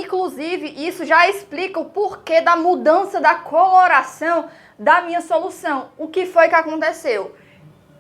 inclusive, isso já explica o porquê da mudança da coloração da minha solução. O que foi que aconteceu?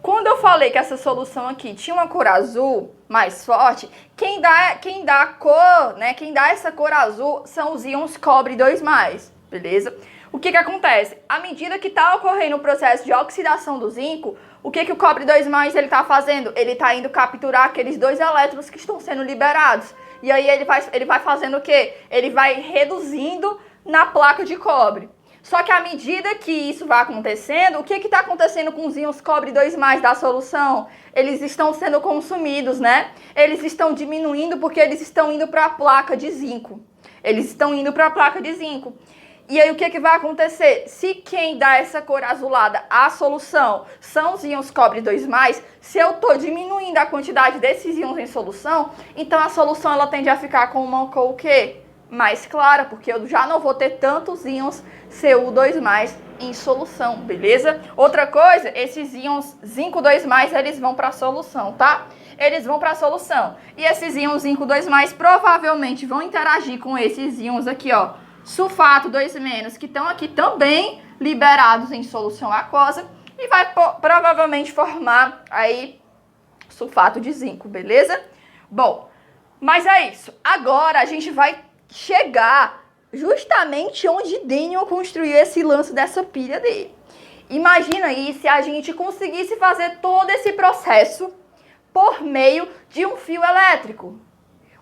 Quando eu falei que essa solução aqui tinha uma cor azul mais forte, quem dá a cor, né, quem dá essa cor azul são os íons cobre 2+, beleza? O que acontece? À medida que está ocorrendo o processo de oxidação do zinco, o que o cobre 2+ ele está fazendo? Ele está indo capturar aqueles 2 elétrons que estão sendo liberados. E aí ele vai fazendo o quê? Ele vai reduzindo na placa de cobre. Só que à medida que isso vai acontecendo, o que está acontecendo com os íons cobre 2+ da solução? Eles estão sendo consumidos, né? Eles estão diminuindo porque eles estão indo para a placa de zinco. Eles estão indo para a placa de zinco. E aí o que vai acontecer? Se quem dá essa cor azulada à solução são os íons cobre 2+, se eu estou diminuindo a quantidade desses íons em solução, então a solução ela tende a ficar com uma cor o quê? Mais clara, porque eu já não vou ter tantos íons Cu2+ em solução, beleza? Outra coisa, esses íons zinco 2+, eles vão para a solução, tá? Eles vão para a solução. E esses íons zinco 2+, provavelmente vão interagir com esses íons aqui, ó, sulfato 2-, que estão aqui também liberados em solução aquosa, e vai provavelmente formar aí sulfato de zinco, beleza? Bom, mas é isso. Agora a gente vai chegar justamente onde Daniel construiu esse lance dessa pilha dele. Imagina aí se a gente conseguisse fazer todo esse processo por meio de um fio elétrico.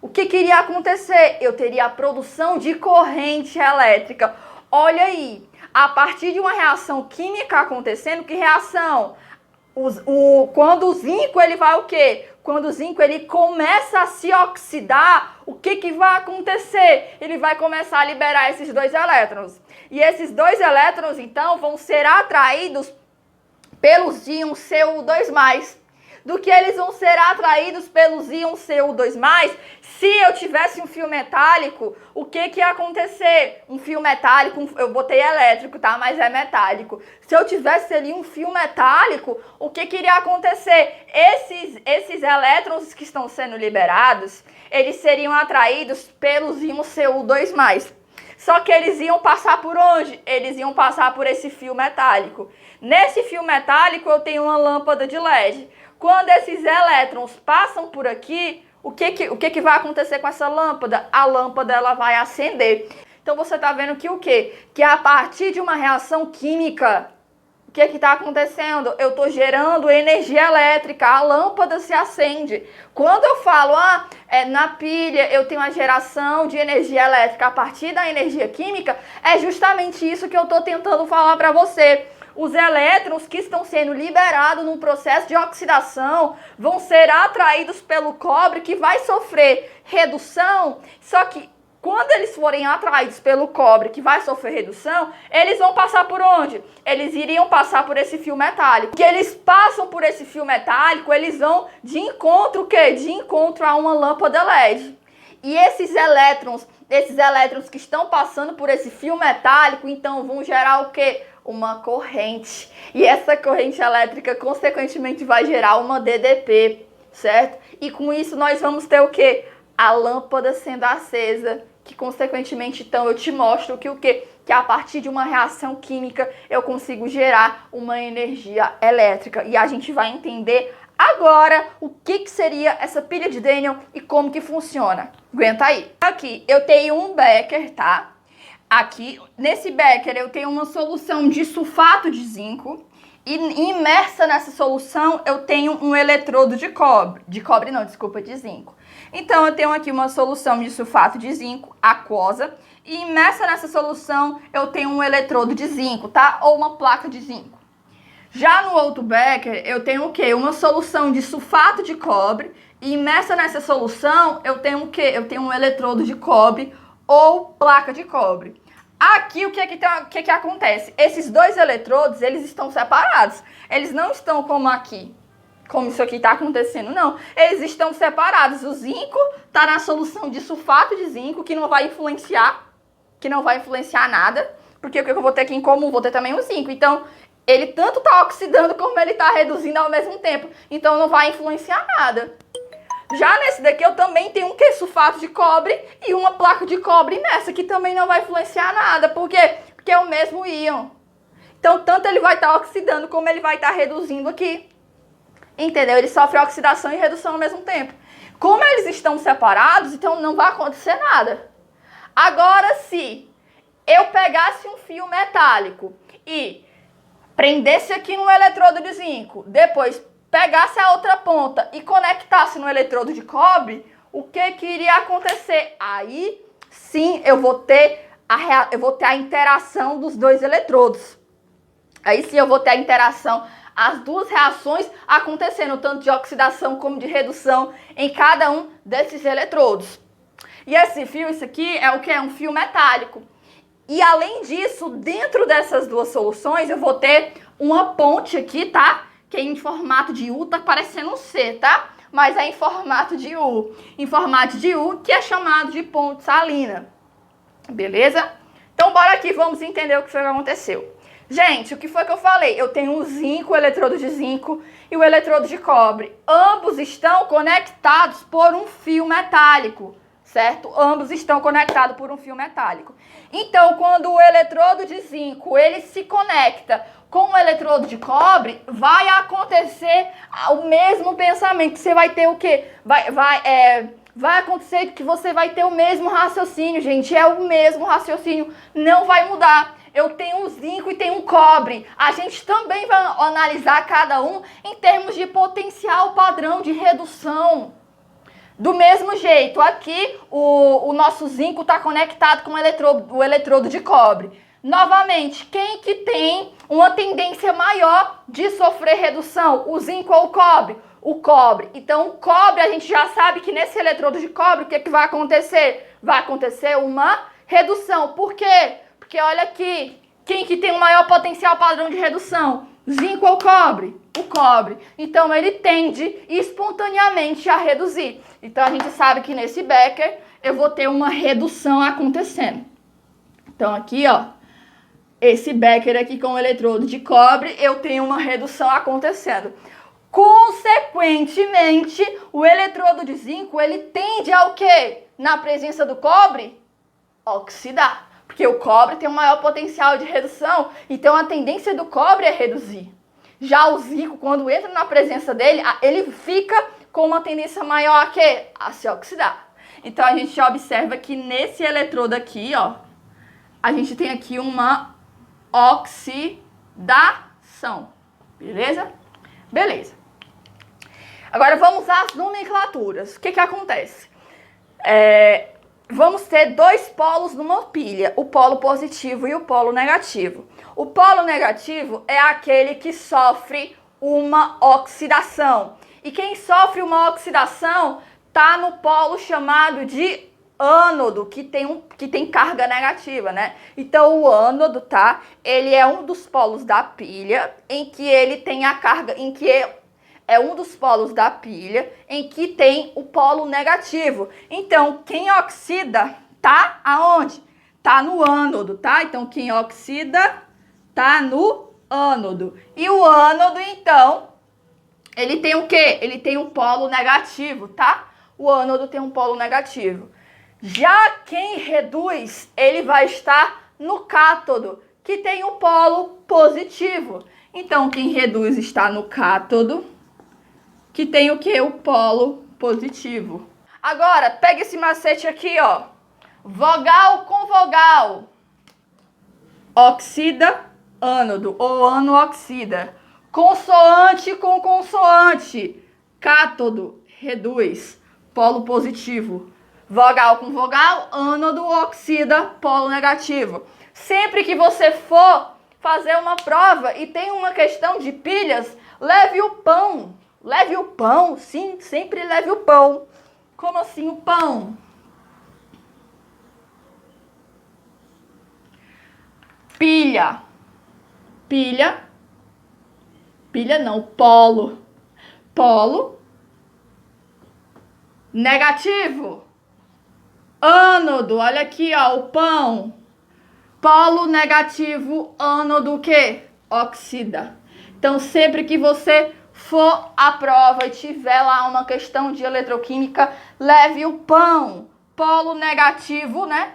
O que iria acontecer? Eu teria a produção de corrente elétrica. Olha aí, a partir de uma reação química acontecendo, que reação? Quando o zinco ele vai o quê? Quando o zinco ele começa a se oxidar, o que vai acontecer? Ele vai começar a liberar esses 2 elétrons. E esses 2 elétrons, então, vão ser atraídos pelos íons Cu2+. Do que eles vão ser atraídos pelos íons Cu2+, se eu tivesse um fio metálico, o que ia acontecer? Um fio metálico, eu botei elétrico, tá? Mas é metálico. Se eu tivesse ali um fio metálico, o que iria acontecer? Esses elétrons que estão sendo liberados, eles seriam atraídos pelos íons Cu2+. Só que eles iam passar por onde? Eles iam passar por esse fio metálico. Nesse fio metálico eu tenho uma lâmpada de LED. Quando esses elétrons passam por aqui, o que vai acontecer com essa lâmpada? A lâmpada ela vai acender. Então você está vendo que o quê? Que a partir de uma reação química, o que está acontecendo? Eu estou gerando energia elétrica, a lâmpada se acende. Quando eu falo, na pilha eu tenho a geração de energia elétrica a partir da energia química, é justamente isso que eu estou tentando falar para você. Os elétrons que estão sendo liberados no processo de oxidação vão ser atraídos pelo cobre, que vai sofrer redução. Só que quando eles forem atraídos pelo cobre, que vai sofrer redução, eles vão passar por onde? Eles iriam passar por esse fio metálico. Que eles passam por esse fio metálico, eles vão de encontro o quê? De encontro a uma lâmpada LED. E esses elétrons que estão passando por esse fio metálico, então vão gerar o quê? Uma corrente. E essa corrente elétrica, consequentemente, vai gerar uma DDP, certo? E com isso nós vamos ter o quê? A lâmpada sendo acesa, que consequentemente, então, eu te mostro que o quê? Que a partir de uma reação química eu consigo gerar uma energia elétrica. E a gente vai entender agora o que seria essa pilha de Daniel e como que funciona. Aguenta aí. Aqui eu tenho um becker, tá? Aqui, nesse becker, eu tenho uma solução de sulfato de zinco e imersa nessa solução eu tenho um eletrodo de cobre. De zinco. Então, eu tenho aqui uma solução de sulfato de zinco aquosa e imersa nessa solução eu tenho um eletrodo de zinco, tá? Ou uma placa de zinco. Já no outro becker, eu tenho o quê? Uma solução de sulfato de cobre e imersa nessa solução eu tenho o quê? Eu tenho um eletrodo de cobre ou placa de cobre. Aqui, o que acontece? Esses 2 eletrodos, eles estão separados. Eles não estão como aqui, como isso aqui está acontecendo, não. Eles estão separados. O zinco está na solução de sulfato de zinco, que não vai influenciar nada, porque o que eu vou ter aqui em comum? Vou ter também o zinco. Então, ele tanto está oxidando como ele está reduzindo ao mesmo tempo. Então, não vai influenciar nada. Já nesse daqui eu também tenho um que? Sulfato de cobre e uma placa de cobre nessa, que também não vai influenciar nada. Por quê? Porque é o mesmo íon. Então, tanto ele vai estar oxidando, como ele vai estar reduzindo aqui. Entendeu? Ele sofre oxidação e redução ao mesmo tempo. Como eles estão separados, então não vai acontecer nada. Agora, se eu pegasse um fio metálico e prendesse aqui no eletrodo de zinco, depois pegasse a outra ponta e conectasse no eletrodo de cobre, o que iria acontecer? Aí sim eu vou ter a interação dos dois eletrodos. Aí sim eu vou ter a interação, as duas reações acontecendo, tanto de oxidação como de redução em cada um desses eletrodos. E esse fio, isso aqui é o que? É um fio metálico. E além disso, dentro dessas duas soluções, eu vou ter uma ponte aqui, tá? Que é em formato de U, tá parecendo um C, tá? Mas é em formato de U. Em formato de U, que é chamado de ponte salina. Beleza? Então, bora aqui, vamos entender o que foi que aconteceu. Gente, o que foi que eu falei? Eu tenho o zinco, o eletrodo de zinco e o eletrodo de cobre. Ambos estão conectados por um fio metálico, certo? Ambos estão conectados por um fio metálico. Então, quando o eletrodo de zinco, ele se conecta com o eletrodo de cobre, vai acontecer o mesmo pensamento. Você vai ter o quê? Vai acontecer que você vai ter o mesmo raciocínio, gente. É o mesmo raciocínio, não vai mudar. Eu tenho um zinco e tenho um cobre. A gente também vai analisar cada um em termos de potencial padrão de redução. Do mesmo jeito, aqui o nosso zinco está conectado com o eletrodo de cobre. Novamente, quem que tem uma tendência maior de sofrer redução? O zinco ou o cobre? O cobre. Então, o cobre, a gente já sabe que nesse eletrodo de cobre, o que, que vai acontecer? Vai acontecer uma redução. Por quê? Porque olha aqui, quem que tem o maior potencial padrão de redução? Zinco ou cobre? O cobre. Então, ele tende espontaneamente a reduzir. Então, a gente sabe que nesse becker, eu vou ter uma redução acontecendo. Então, aqui, ó, esse becker aqui com o eletrodo de cobre, eu tenho uma redução acontecendo. Consequentemente, o eletrodo de zinco, ele tende ao quê? Na presença do cobre? Oxidar. Porque o cobre tem um maior potencial de redução, então a tendência do cobre é reduzir. Já o zinco, quando entra na presença dele, ele fica com uma tendência maior a quê? A se oxidar. Então a gente observa que nesse eletrodo aqui, ó, a gente tem aqui uma oxidação. Beleza? Beleza. Agora vamos às nomenclaturas. O que que acontece? Vamos ter dois polos numa pilha, o polo positivo e o polo negativo. O polo negativo é aquele que sofre uma oxidação. E quem sofre uma oxidação está no polo chamado de ânodo, que tem carga negativa, né? Então o ânodo, tá? Ele é um dos polos da pilha em que ele tem a carga, é um dos polos da pilha em que tem o polo negativo. Então, quem oxida tá aonde? Tá no ânodo, tá? Então, quem oxida tá no ânodo. E o ânodo, então, ele tem o quê? Ele tem um polo negativo, tá? O ânodo tem um polo negativo. Já quem reduz, ele vai estar no cátodo, que tem um polo positivo. Então, quem reduz está no cátodo, que tem o que? O polo positivo. Agora, pega esse macete aqui, ó. Vogal com vogal. Oxida, ânodo, ou ano-oxida. Consoante com consoante. Cátodo, reduz, polo positivo. Vogal com vogal, ânodo, oxida, polo negativo. Sempre que você for fazer uma prova e tem uma questão de pilhas, leve o pão. Leve o pão, sim, sempre leve o pão. Como assim o pão? Pilha. Pilha. Pilha não, polo. Polo. Negativo. Ânodo, olha aqui, ó, o pão. Polo negativo, ânodo o quê? Oxida. Então, sempre que você for à prova e tiver lá uma questão de eletroquímica, leve o pão. Polo negativo, né?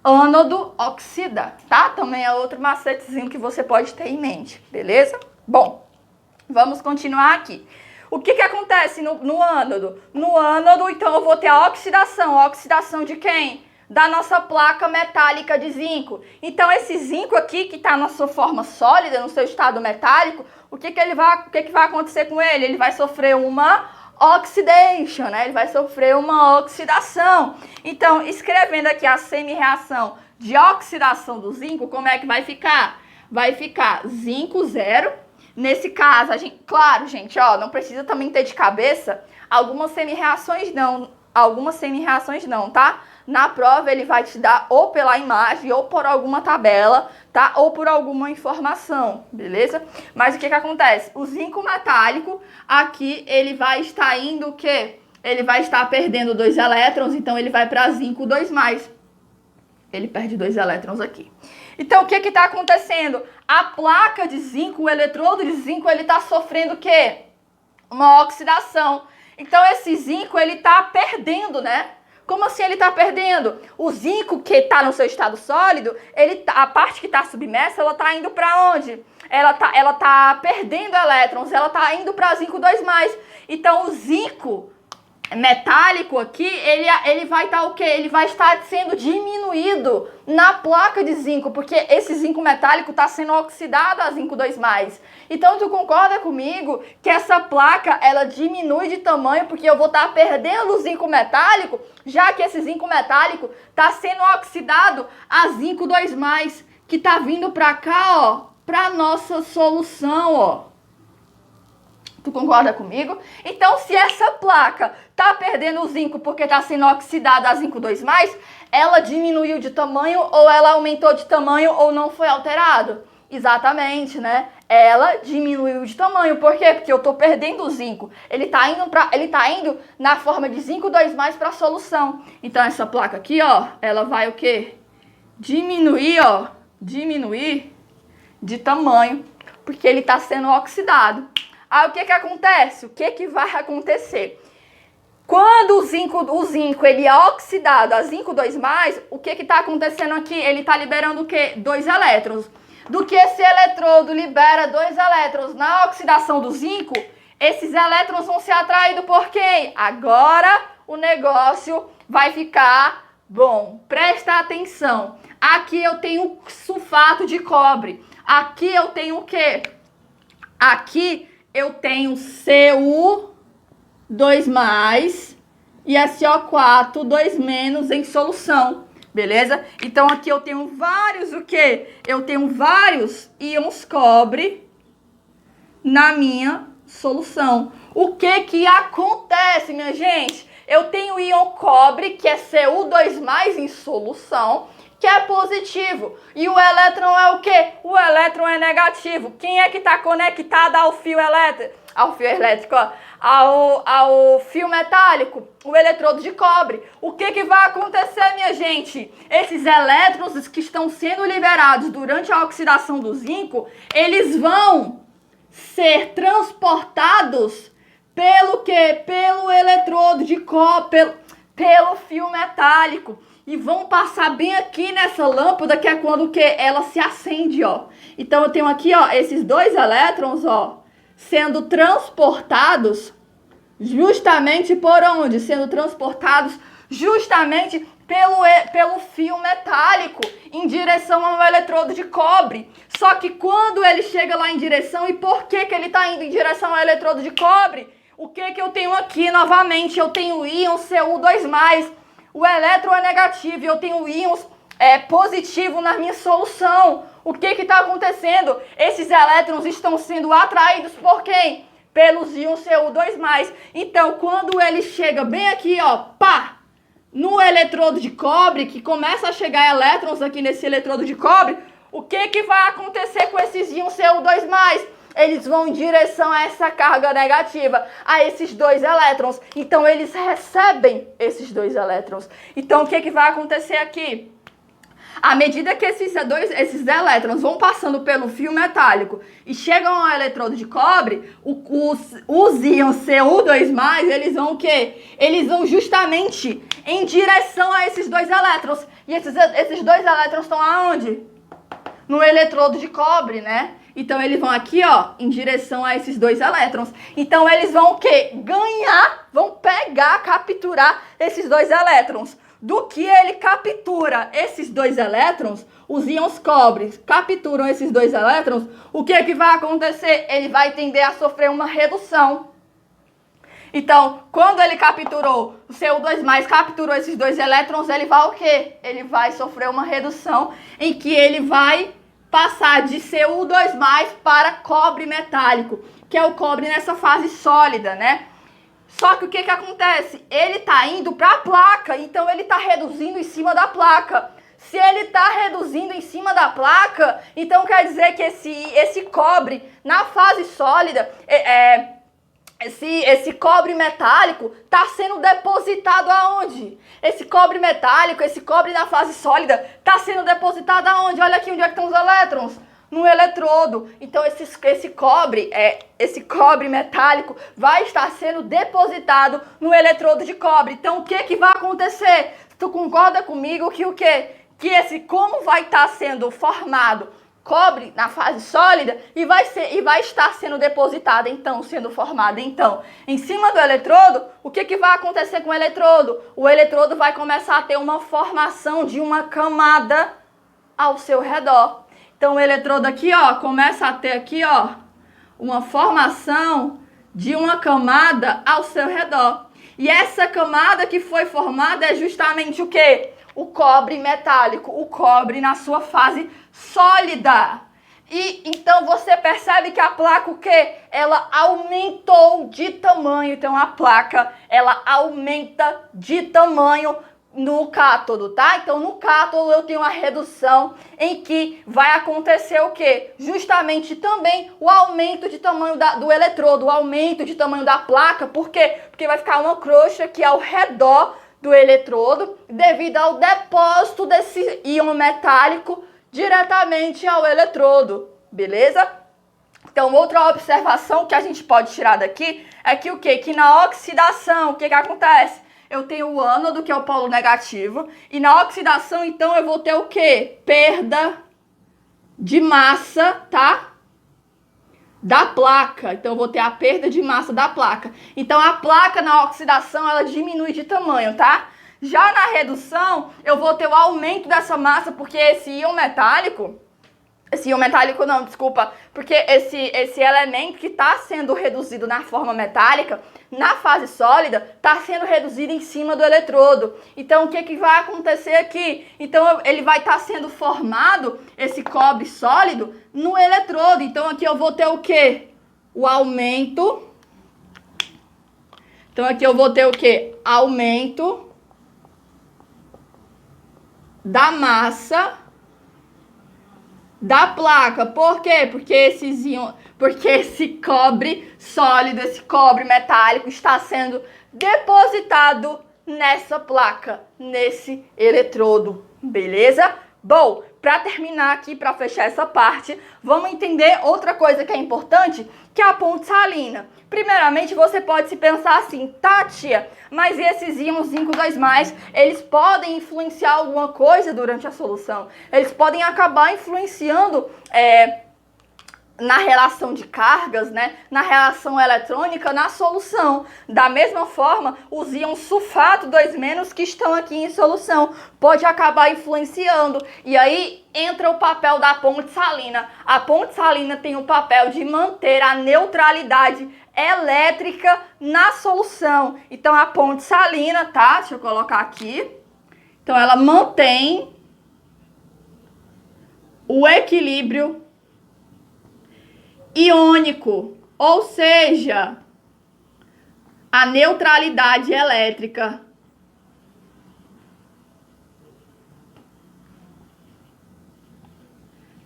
Ânodo oxida, tá? Também é outro macetezinho que você pode ter em mente, beleza? Bom, vamos continuar aqui. O que acontece no ânodo? No ânodo, então, eu vou ter a oxidação. A oxidação de quem? Da nossa placa metálica de zinco. Então, esse zinco aqui, que está na sua forma sólida, no seu estado metálico, o que vai acontecer com ele? Ele vai sofrer uma oxidation, né? Ele vai sofrer uma oxidação. Então, escrevendo aqui a semi-reação de oxidação do zinco, como é que vai ficar? Vai ficar zinco 0. Nesse caso, claro, gente, ó, não precisa também ter de cabeça. Algumas semi-reações não, tá? Na prova ele vai te dar ou pela imagem, ou por alguma tabela, tá? Ou por alguma informação, beleza? Mas o que acontece? O zinco metálico, aqui, ele vai estar indo o quê? Ele vai estar perdendo 2 elétrons, então ele vai para zinco 2+. Ele perde 2 elétrons aqui. Então, o que está acontecendo? A placa de zinco, o eletrodo de zinco, ele está sofrendo o quê? Uma oxidação. Então, esse zinco, ele está perdendo, né? Como assim ele está perdendo? O zinco que está no seu estado sólido, a parte que está submersa, ela está indo para onde? Ela tá perdendo elétrons, ela está indo para zinco 2+. Então, o zinco metálico aqui, ele vai estar o quê? Ele vai estar sendo diminuído na placa de zinco, porque esse zinco metálico está sendo oxidado a zinco 2+. Então, tu concorda comigo que essa placa, ela diminui de tamanho, porque eu vou estar perdendo o zinco metálico, já que esse zinco metálico está sendo oxidado a zinco 2+, que está vindo para cá, ó, para nossa solução, ó. Tu concorda comigo? Então, se essa placa tá perdendo o zinco porque tá sendo oxidada a zinco 2+, ela diminuiu de tamanho ou ela aumentou de tamanho ou não foi alterado? Exatamente, né? Ela diminuiu de tamanho. Por quê? Porque eu tô perdendo o zinco. Ele tá indo na forma de zinco 2+ para a solução. Então, essa placa aqui, ó, ela vai o quê? Diminuir, ó. Diminuir de tamanho, porque ele tá sendo oxidado. Aí o que acontece? O que vai acontecer? Quando o zinco ele é oxidado a zinco 2+, o que está acontecendo aqui? Ele está liberando o quê? 2 elétrons. Do que esse eletrodo libera 2 elétrons na oxidação do zinco, esses elétrons vão ser atraídos por quem? Agora o negócio vai ficar bom. Presta atenção. Aqui eu tenho sulfato de cobre. Aqui eu tenho o quê? Aqui eu tenho Cu2+ e SO4 2- em solução, beleza? Então, aqui eu tenho vários, o quê? Eu tenho vários íons cobre na minha solução. O que acontece, minha gente? Eu tenho íon cobre, que é Cu2+ em solução, que é positivo. E o elétron é o quê? O elétron é negativo. Quem é que está conectado ao fio elétrico? Ao fio metálico? O eletrodo de cobre. O que vai acontecer, minha gente? Esses elétrons que estão sendo liberados durante a oxidação do zinco, eles vão ser transportados pelo quê? Pelo eletrodo de cobre, pelo fio metálico. E vão passar bem aqui nessa lâmpada, que é quando que ela se acende, ó. Então, eu tenho aqui, ó, esses 2 elétrons, ó, sendo transportados justamente por onde? Sendo transportados justamente pelo fio metálico em direção ao eletrodo de cobre. Só que quando ele chega lá em direção, e por que ele está indo em direção ao eletrodo de cobre? O que eu tenho aqui novamente? Eu tenho íon Cu2+. O elétron é negativo e eu tenho íons positivo na minha solução. O que está acontecendo? Esses elétrons estão sendo atraídos por quem? Pelos íons Cu2+. Então, quando ele chega bem aqui, ó, pá, no eletrodo de cobre, que começa a chegar elétrons aqui nesse eletrodo de cobre, o que vai acontecer com esses íons Cu2+? Eles vão em direção a essa carga negativa, a esses 2 elétrons. Então, eles recebem esses 2 elétrons. Então, o que vai acontecer aqui? À medida que esses elétrons vão passando pelo fio metálico e chegam ao eletrodo de cobre, os íons Cu2+, eles vão o quê? Eles vão justamente em direção a esses dois elétrons. E esses dois elétrons estão aonde? No eletrodo de cobre, né? Então, eles vão aqui, ó, em direção a esses dois elétrons. Então, eles vão o quê? Ganhar, vão pegar, capturar esses dois elétrons. Do que ele captura esses dois elétrons, os íons cobre capturam esses dois elétrons, o que é que vai acontecer? Ele vai tender a sofrer uma redução. Então, quando ele capturou, o Cu2+, capturou esses dois elétrons, ele vai o quê? Ele vai sofrer uma redução em que ele vai passar de Cu2+ para cobre metálico, que é o cobre nessa fase sólida, né? Só que o que acontece? Ele está indo para a placa, então ele está reduzindo em cima da placa. Se ele está reduzindo em cima da placa, então quer dizer que esse cobre na fase sólida, esse cobre metálico está sendo depositado aonde? Esse cobre metálico, esse cobre na fase sólida, está sendo depositado aonde? Olha aqui onde é que estão os elétrons. No eletrodo. Então, esse cobre metálico vai estar sendo depositado no eletrodo de cobre. Então, o que vai acontecer? Tu concorda comigo que o quê? Que como vai estar sendo formado cobre na fase sólida e vai estar sendo depositado, então, sendo formado, então, em cima do eletrodo, o que vai acontecer com o eletrodo? O eletrodo vai começar a ter uma formação de uma camada ao seu redor. Então, o eletrodo aqui, ó, começa a ter aqui, ó, uma formação de uma camada ao seu redor. E essa camada que foi formada é justamente o quê? O cobre metálico, o cobre na sua fase sólida. E então você percebe que a placa, o quê? Ela aumentou de tamanho. Então, a placa, ela aumenta de tamanho no cátodo, tá? Então, no cátodo eu tenho uma redução em que vai acontecer o quê? Justamente também o aumento de tamanho do eletrodo, o aumento de tamanho da placa. Por quê? Porque vai ficar uma crosta aqui ao redor do eletrodo devido ao depósito desse íon metálico diretamente ao eletrodo, beleza? Então, outra observação que a gente pode tirar daqui é que o quê? Que na oxidação, o que acontece? Eu tenho o ânodo, que é o polo negativo, e na oxidação, então, eu vou ter o quê? Perda de massa, tá? Da placa. Então, eu vou ter a perda de massa da placa. Então, a placa na oxidação, ela diminui de tamanho, tá? Já na redução, eu vou ter o aumento dessa massa, porque esse íon metálico não, desculpa, porque esse elemento que está sendo reduzido na forma metálica, na fase sólida, está sendo reduzido em cima do eletrodo. Então, o que vai acontecer aqui? Então, ele vai estar sendo formado, esse cobre sólido, no eletrodo. Então, aqui eu vou ter o quê? O aumento. Então, aqui eu vou ter o quê? Aumento da massa da placa. Por quê? Porque esse cobre sólido, esse cobre metálico está sendo depositado nessa placa, nesse eletrodo, beleza? Bom, para terminar aqui, para fechar essa parte, vamos entender outra coisa que é importante, que é a ponte salina. Primeiramente, você pode se pensar assim, tá, tia, mas esses íons zinco 2+, eles podem influenciar alguma coisa durante a solução? Eles podem acabar influenciando na relação de cargas, né, na relação eletrônica, na solução. Da mesma forma, os íons sulfato 2- que estão aqui em solução pode acabar influenciando. E aí entra o papel da ponte salina. A ponte salina tem o papel de manter a neutralidade elétrica na solução. Então, a ponte salina, tá? Deixa eu colocar aqui. Então, ela mantém o equilíbrio iônico, ou seja, a neutralidade elétrica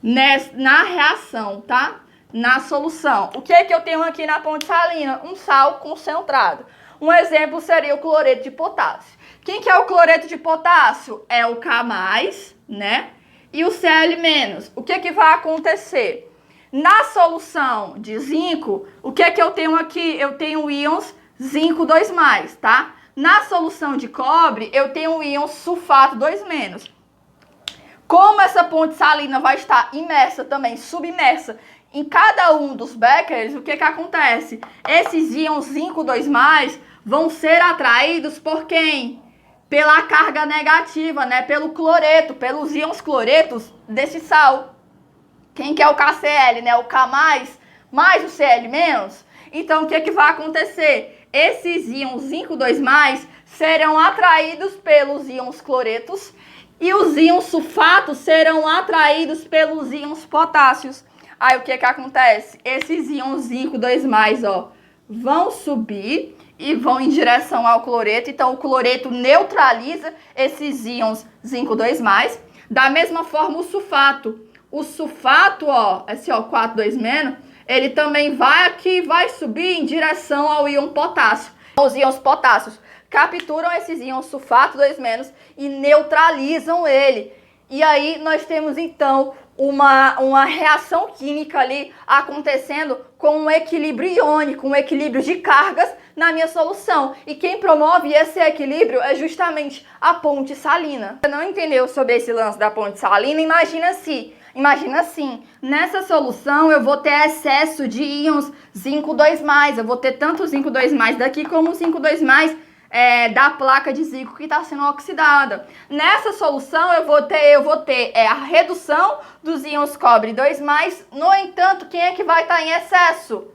na reação, tá? Na solução. O que é que eu tenho aqui na ponte salina? Um sal concentrado. Um exemplo seria o cloreto de potássio. Quem que é o cloreto de potássio? É o K+, né? E o Cl-, o que que vai acontecer? Na solução de zinco, o que é que eu tenho aqui? Eu tenho íons zinco 2+, tá? Na solução de cobre, eu tenho o íon sulfato 2-. Como essa ponte salina vai estar imersa também, submersa, em cada um dos becquerels, o que que acontece? Esses íons zinco 2+, vão ser atraídos por quem? Pela carga negativa, né? Pelo cloreto, pelos íons cloretos desse sal. Quem que é o KCl, né? O K+, mais o Cl-. Então, o que que vai acontecer? Esses íons zinco 2+, serão atraídos pelos íons cloretos e os íons sulfatos serão atraídos pelos íons potássios. Aí, o que que acontece? Esses íons zinco 2+, ó, vão subir e vão em direção ao cloreto. Então, o cloreto neutraliza esses íons zinco 2+. Da mesma forma, o sulfato. O sulfato, ó, esse O4 2-, ele também vai aqui, vai subir em direção ao íon potássio. Os íons potássios capturam esses íons sulfato 2- e neutralizam ele. E aí nós temos então uma reação química ali acontecendo com um equilíbrio iônico, um equilíbrio de cargas na minha solução. E quem promove esse equilíbrio é justamente a ponte salina. Você não entendeu sobre esse lance da ponte salina? Imagina assim, nessa solução eu vou ter excesso de íons zinco 2+, eu vou ter tanto zinco 2+ daqui como zinco 2+ da placa de zinco que está sendo oxidada. Nessa solução eu vou ter a redução dos íons cobre 2+, no entanto, quem é que vai estar em excesso?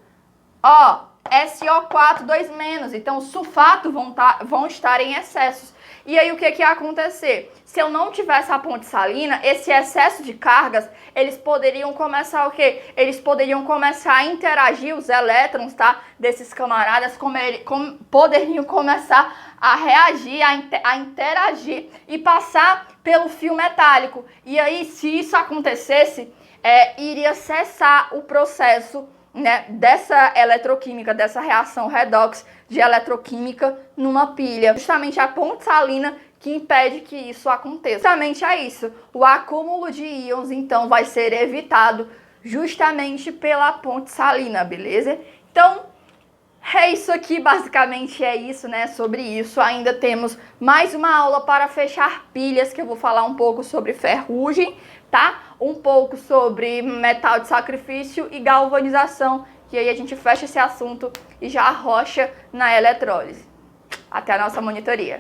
Ó, SO4 2-, então os sulfatos vão estar em excessos. E aí o que que ia acontecer? Se eu não tivesse a ponte salina, esse excesso de cargas, eles poderiam começar o quê? Eles poderiam começar a interagir, os elétrons, tá? Desses camaradas, poderiam começar a reagir, a interagir e passar pelo fio metálico. E aí, se isso acontecesse, iria cessar o processo, né, dessa eletroquímica, dessa reação redox de eletroquímica numa pilha. Justamente a ponte salina que impede que isso aconteça. Justamente é isso. O acúmulo de íons, então, vai ser evitado justamente pela ponte salina, beleza? Então, é isso aqui, basicamente é isso, né, sobre isso. Ainda temos mais uma aula para fechar pilhas, que eu vou falar um pouco sobre ferrugem, tá? Um pouco sobre metal de sacrifício e galvanização, que aí a gente fecha esse assunto e já arrocha na eletrólise. Até a nossa monitoria.